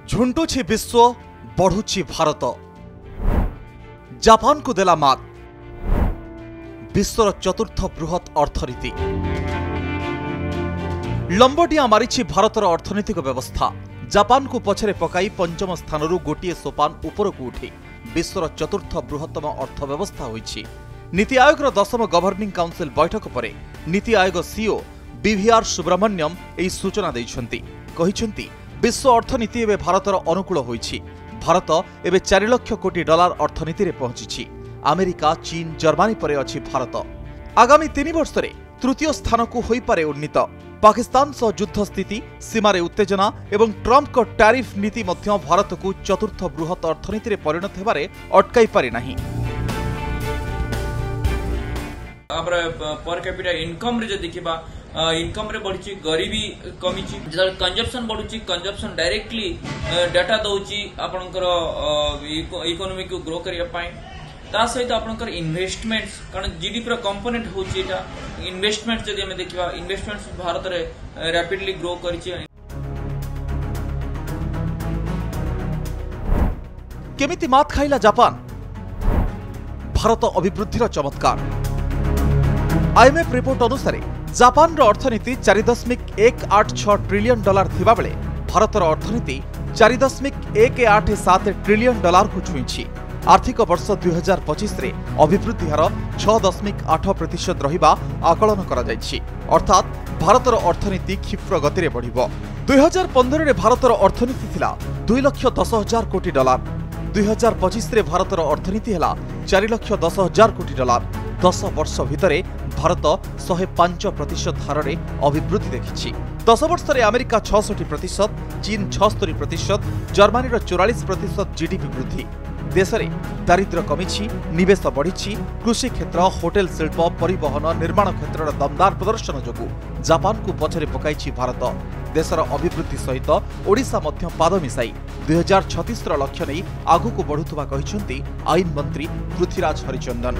झुंटुछि विश्व बढ़ुछि भारत। जापान को देला मात विश्वर चतुर्थ बृहत अर्थनीति। लंबडिया मारिछि भारतर अर्थनैतिक व्यवस्था। जापान को पछरे पकाई पंचम स्थानरू गोटिए सोपान उपरकू उठी विश्वर चतुर्थ बृहत्तम अर्थव्यवस्था होइछि। नीति आयोगर 10म गवर्निंग काउंसिल बैठक परे नीति आयोग सीईओ बीवीआर सुब्रमण्यम एही सूचना दैछन्ति। कहिछन्ति विश्व अर्थनीति एवं भारतर अनुकूल होइछि। भारत एवं 4 लाख कोटी डॉलर अर्थनीति रे पहुंची। अमेरिका, चीन, जर्मनी परे अछि भारत। आगामी 3 वर्ष रे तृतीय स्थान को होई पारे उन्नीत। पाकिस्तान सह युद्ध स्थिति, सीमारे उत्तेजना एवं ट्रम्प को टैरिफ नीति मध्य भारत को चतुर्थ बृहत अर्थनीति रे परिणत हेबारे अटकाई पारे नाही। पर कैपिटा इनकम रे जे देखिबा इनकम रे बढ़ी, गरीबी कमी, कंजप्शन बढ़ुची, कंजप्शन डायरेक्टली डाटा दउची आपनकर इकोनॉमी को ग्रो करिया पाए। ता सहित आपनकर इन्वेस्टमेंट्स, कारण जीडीपी रो कंपोनेंट होची एटा इन्वेस्टमेंट। जदि हम देखिबा इन्वेस्टमेंट्स भारत रे रैपिडली ग्रो करिछि। केमिति मात खाइला जापान? भारत अभिवृद्धिर चमत्कार। आईएमएफ रिपोर्ट अनुसार जापान रो अर्थनीति 4.186 ट्रिलियन डॉलर थिबा बेले भारतर अर्थनीति 4.187 ट्रिलियन डॉलर को छुईछि। आर्थिक वर्ष 2025 रे अभिवृद्धि हार 6.8% रहिबा आकलन करा जायछि। अर्थात भारतर अर्थनीति क्षिप्र गति रे बढ़िबो। 2015 रे भारतर अर्थनीति थिला 2,10,000 कोटी डॉलर। 2025 रे भारतर अर्थनीति हला 4,10,000 कोटी डॉलर। 10 वर्ष भितरे भारत 105% हार रे अभिवृद्धि देखिछि। 10 वर्ष रे अमेरिका 66%, चीन 76%, जर्मनी 44% जीडीपी वृद्धि। देश में दारिद्र्य कमिछि, निवेश बढ़िछि। कृषि क्षेत्र, होटेल शिल्प, परिवहन, निर्माण क्षेत्र दमदार प्रदर्शन जोगु जापान को पछरे पकाइछि भारत। देशर अभिवृद्धि सहित ओडिशा मध्य पाद मिसाई 2036 लक्ष्य नहीं आगु को बढ़ुवा कहिसंती आईन मंत्री पृथ्वीराज हरिचंदन।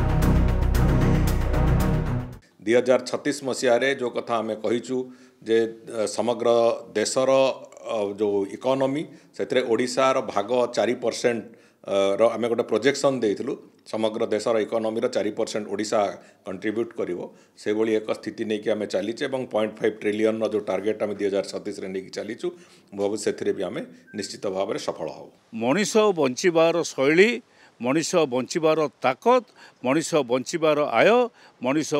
2036 मसीह जो कथा आम कहीचु जे समग्र देशर जो इकोनॉमी से ओडिशार भाग 4% आम गोटे प्रोजेक्शन देइथिलु। समग्र देशर इकोनॉमी 4% ओडिशा कंट्रीब्यूट करिवो। से भली एक स्थिति नहीं कि आम चलीचे और 0.5 ट्रिलियन जो टार्गेट आम 2036 नहीं चलीचु। भविष्य से भी आम निश्चित भाव में सफल हो। मनीष बंचार शैली, मनीष बंचार ताकत, मनीष बंचार आय, मनीष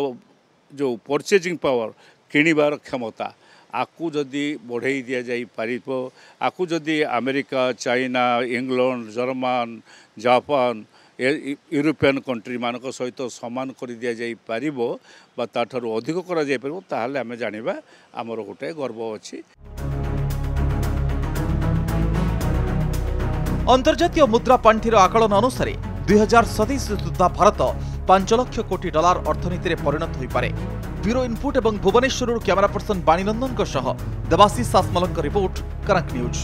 जो परचेजिंग पावर किणवार क्षमता आकु जदि बढ़ई दि जाई पारिबो, आकु जदि America, China, England, German, Japan, European country मानक सहित समान कर दि जाई पारिबो बा ताठारु अधिक करा जाई पारिबो, ताहले आमे जानिबा हमर गोटे गर्व अछि। अंतर्जातीय मुद्रा पांठिर आकलन अनुसार 2027 सुद्धा भारत 5 लाख कोटी डॉलर अर्थनीति रे परिणत होई पारे। ब्यूरो इनपुट एवं भुवनेश्वर कैमरा पर्सन बाणीनंदन देवाशीष सासमलंक रिपोर्ट, कनक न्यूज।